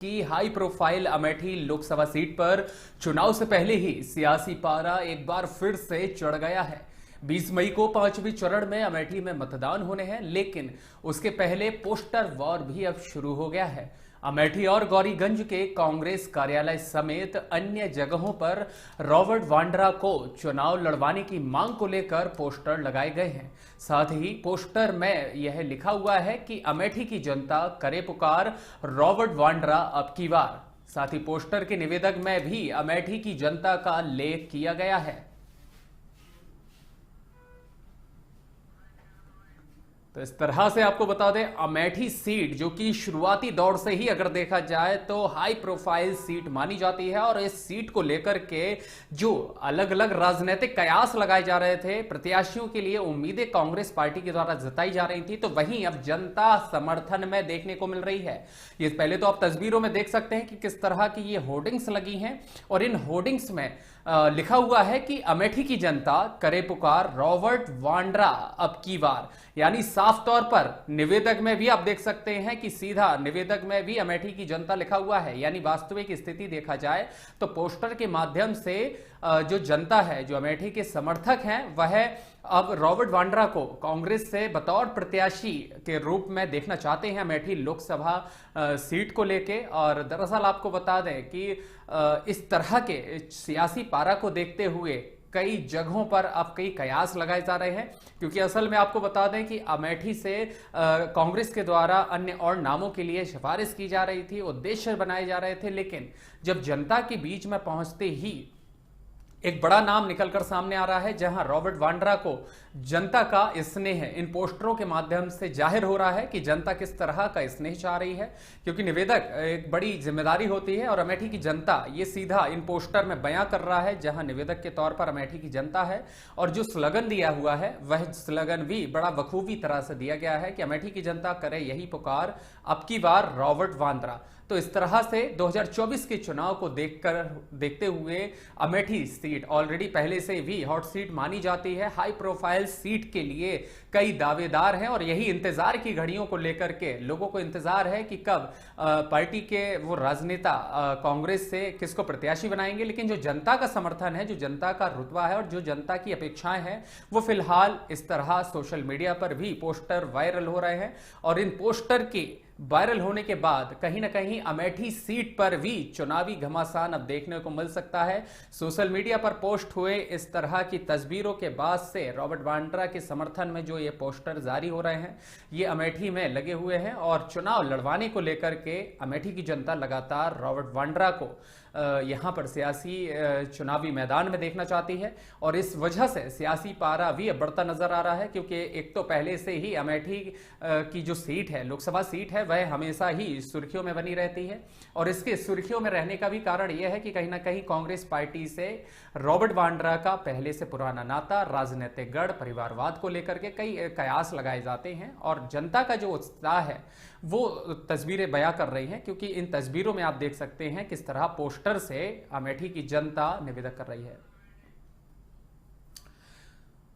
की high profile Amethi Lok Sabha seat पर चुनाव से पहले ही सियासी पारा एक बार फिर से चढ़ गया है। 20 मई को पांचवें चरण में अमेठी में मतदान होने हैं, लेकिन उसके पहले पोस्टर वॉर भी अब शुरू हो गया है। अमेठी और गौरीगंज के कांग्रेस कार्यालय समेत अन्य जगहों पर रॉबर्ट वाड्रा को चुनाव लड़वाने की मांग को लेकर पोस्टर लगाए गए हैं। साथ ही पोस्टर में यह लिखा हुआ है कि अमेठी की जनता करे पुकार, रॉबर्ट वाड्रा अब की बार। साथ ही पोस्टर के निवेदक में भी अमेठी की जनता का लेख किया गया है। तो इस तरह से आपको बता दें, अमेठी सीट जो कि शुरुआती दौर से ही अगर देखा जाए तो हाई प्रोफाइल सीट मानी जाती है और इस सीट को लेकर के जो अलग अलग राजनीतिक कयास लगाए जा रहे थे, प्रत्याशियों के लिए उम्मीदें कांग्रेस पार्टी के द्वारा जताई जा रही थी, तो वहीं अब जनता समर्थन में देखने को मिल रही है। ये पहले तो आप तस्वीरों में देख सकते हैं कि किस तरह की ये होर्डिंग्स लगी हैं और इन होर्डिंग्स में लिखा हुआ है कि अमेठी की जनता करे पुकार, रॉबर्ट वाड्रा अब की बार। यानी साफ तौर पर निवेदक में भी आप देख सकते हैं कि सीधा निवेदक में भी अमेठी की जनता लिखा हुआ है। यानी वास्तविक स्थिति देखा जाए तो पोस्टर के माध्यम से जो जनता है, जो अमेठी के समर्थक हैं, वह अब रॉबर्ट वाड्रा को कांग्रेस से बतौर प्रत्याशी के रूप में देखना चाहते हैं अमेठी लोकसभा सीट को लेके। और दरअसल आपको बता दें कि इस तरह के सियासी पारा को देखते हुए कई जगहों पर अब कई कयास लगाए जा रहे हैं, क्योंकि असल में आपको बता दें कि अमेठी से कांग्रेस के द्वारा अन्य और नामों के लिए सिफारिश की जा रही थी, उद्देश्य बनाए जा रहे थे, लेकिन जब जनता के बीच में पहुंचते ही एक बड़ा नाम निकलकर सामने आ रहा है, जहां रॉबर्ट वाड्रा को जनता का स्नेह इन पोस्टरों के माध्यम से जाहिर हो रहा है कि जनता किस तरह का स्नेह चाह रही है। क्योंकि निवेदक एक बड़ी जिम्मेदारी होती है और अमेठी की जनता ये सीधा इन पोस्टर में बयां कर रहा है, जहां निवेदक के तौर पर अमेठी की जनता है और जो स्लोगन दिया हुआ है वह स्लोगन भी बड़ा बखूबी तरह से दिया गया है कि अमेठी की जनता करे यही पुकार, अब की बार रॉबर्ट वाड्रा। तो इस तरह से 2024 के चुनाव को देखते हुए अमेठी सीट ऑलरेडी पहले से भी हॉट सीट मानी जाती है। हाई प्रोफाइल सीट के लिए कई दावेदार हैं और यही इंतजार की घड़ियों को लेकर के लोगों को इंतजार है कि कब पार्टी के वो राजनेता कांग्रेस से किसको प्रत्याशी बनाएंगे। लेकिन जो जनता का समर्थन है, जो जनता का रुतबा है और जो जनता की अपेक्षाएं हैं, वो फिलहाल इस तरह सोशल मीडिया पर भी पोस्टर वायरल हो रहे हैं। और इन पोस्टर के वायरल होने के बाद कहीं ना कहीं अमेठी सीट पर भी चुनावी घमासान अब देखने को मिल सकता है। सोशल मीडिया पर पोस्ट हुए इस तरह की तस्वीरों के बाद से रॉबर्ट वाड्रा के समर्थन में जो ये पोस्टर जारी हो रहे हैं, ये अमेठी में लगे हुए हैं और चुनाव लड़वाने को लेकर के अमेठी की जनता लगातार रॉबर्ट वाड्रा को यहां पर सियासी चुनावी मैदान में देखना चाहती है। और इस वजह से सियासी पारा भी बढ़ता नजर आ रहा है, क्योंकि एक तो पहले से ही अमेठी की जो सीट है, लोकसभा सीट है, वह हमेशा ही सुर्खियों में बनी रहती है। और इसके सुर्खियों में रहने का भी कारण यह है कि कहीं ना कहीं कांग्रेस पार्टी से रॉबर्ट वाड्रा का पहले से पुराना नाता, राजनीतिक गढ़, परिवारवाद को लेकर के कई कयास लगाए जाते हैं और जनता का जो उत्साह है वो तस्वीरें बयां कर रही हैं। क्योंकि इन तस्वीरों में आप देख सकते हैं किस तरह पोस्टर से अमेठी की जनता निवेदन कर रही है।